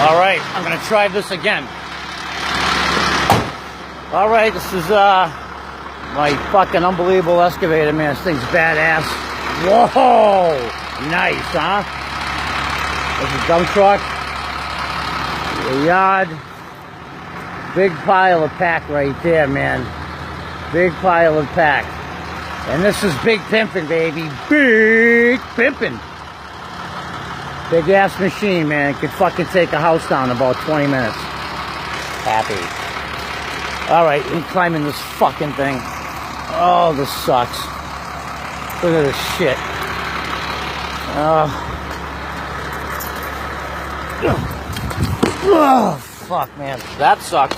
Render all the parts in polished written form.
Alright, I'm gonna try this again. Alright, this is my fucking unbelievable excavator, man. This thing's badass. Whoa! Nice, huh? There's a dump truck. A yard. Big pile of pack right there, man. Big pile of pack. And this is big pimping, baby. Big pimping. Big ass machine, man. It could fucking take a house down in about 20 minutes. Happy. Alright, I'm climbing this fucking thing. Oh, this sucks. Look at this shit. Oh, fuck, man. That sucks.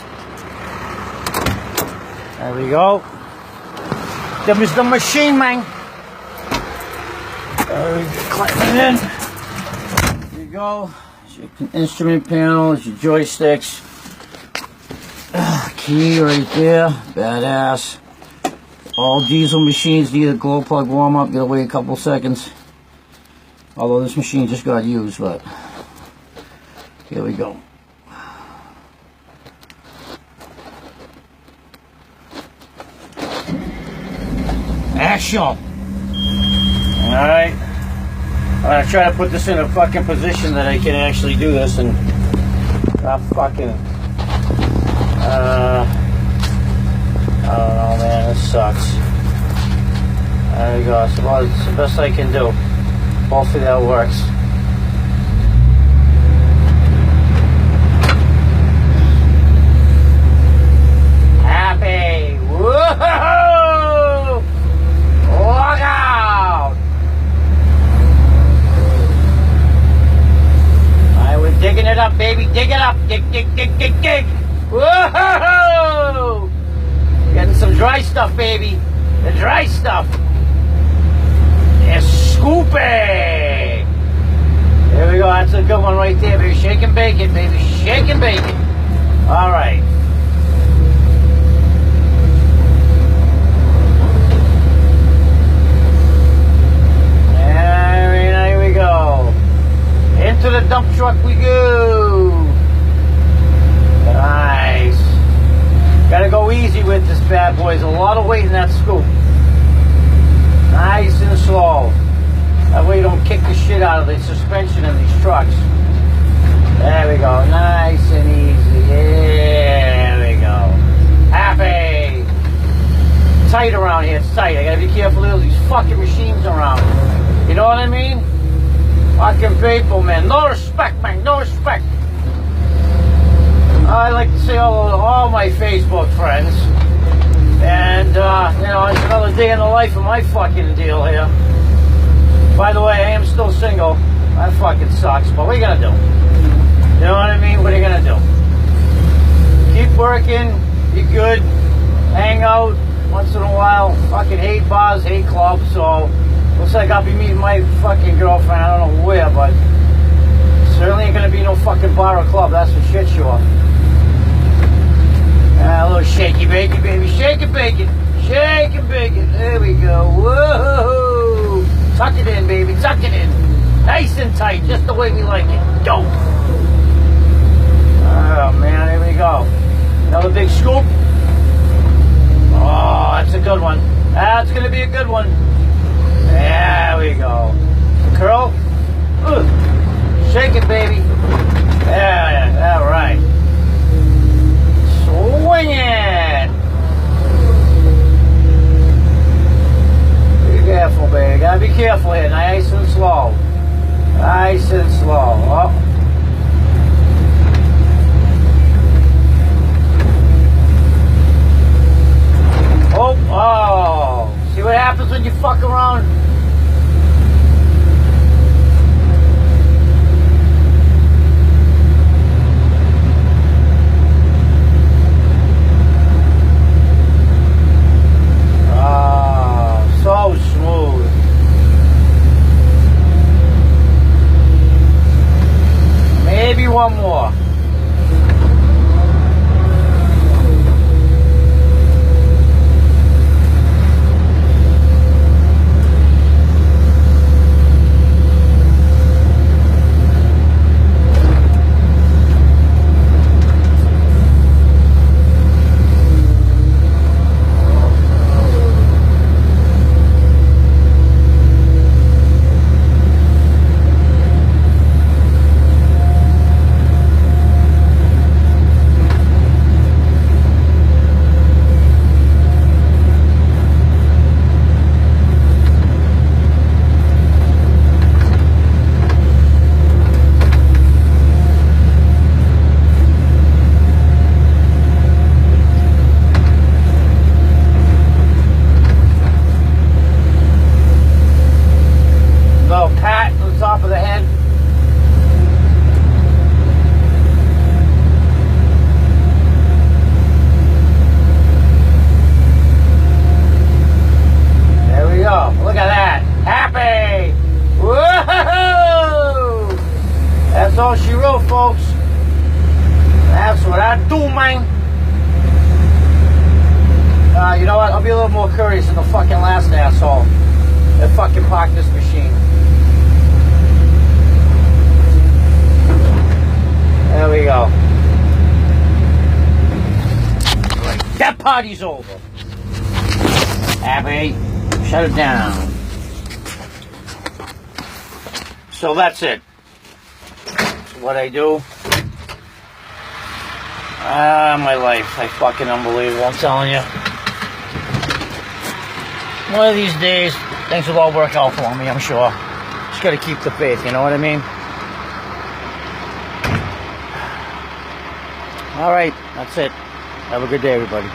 There we go. Them is the machine, man. Climbing in. Go. Your instrument panel, your joysticks. Key right there. Badass. All diesel machines need a glow plug warm up. Gotta wait a couple seconds. Although this machine just got used, but here we go. Action! Alright. I'm gonna try to put this in a fucking position that I can actually do this and not fucking, I don't know, man, this sucks. There you go, it's the best I can do. Hopefully that works. Happy! Woohoo! Look out! We're digging it up, baby. Dig it up. Dig, dig, dig, dig, dig. Whoa! Getting some dry stuff, baby. The dry stuff. It's scooping. There we go. That's a good one right there, baby. Shake and bake it, baby. Shake and bake it. All right. There we go. Into the dump truck we go. Nice. Gotta go easy with this bad boy. There's a lot of weight in that scoop. Nice and slow. That way you don't kick the shit out of the suspension in these trucks. There we go. Nice and easy. There we go. Happy. Tight around here. It's tight. I gotta be careful of these fucking machines around. You know what I mean? Fucking people, man. No respect, man. No respect. I like to say all my Facebook friends. And, you know, it's another day in the life of my fucking deal here. By the way, I am still single. That fucking sucks, but what are you gonna do? You know what I mean? What are you gonna do? Keep working. Be good. Hang out once in a while. Fucking hate bars, hate clubs, so... Looks like I'll be meeting my fucking girlfriend, I don't know where, but certainly ain't gonna be no fucking bar or club, that's for shit sure. A little shaky bakey, baby. Shake and bake it. Shake and bake it. There we go. Whoa! Tuck it in, baby. Tuck it in. Nice and tight, just the way we like it. Go! Oh, man, here we go. Another big scoop. Oh, that's a good one. That's gonna be a good one. There we go. Curl. Shake it, baby. Yeah, all right. Swing it. Be careful, baby. Gotta be careful here. Nice and slow. Nice and slow. Oh. Oh. See what happens when you fuck around? So smooth. Maybe one more. That's all she wrote, folks. That's what I do, man. You know what? I'll be a little more courteous than the fucking last asshole that fucking parked this machine. There we go. Right. That party's over. Abby, shut it down. So that's it. That's what I do. My life. Fucking unbelievable, I'm telling you. One of these days, things will all work out for me, I'm sure. Just gotta keep the faith, you know what I mean? Alright, that's it. Have a good day, everybody.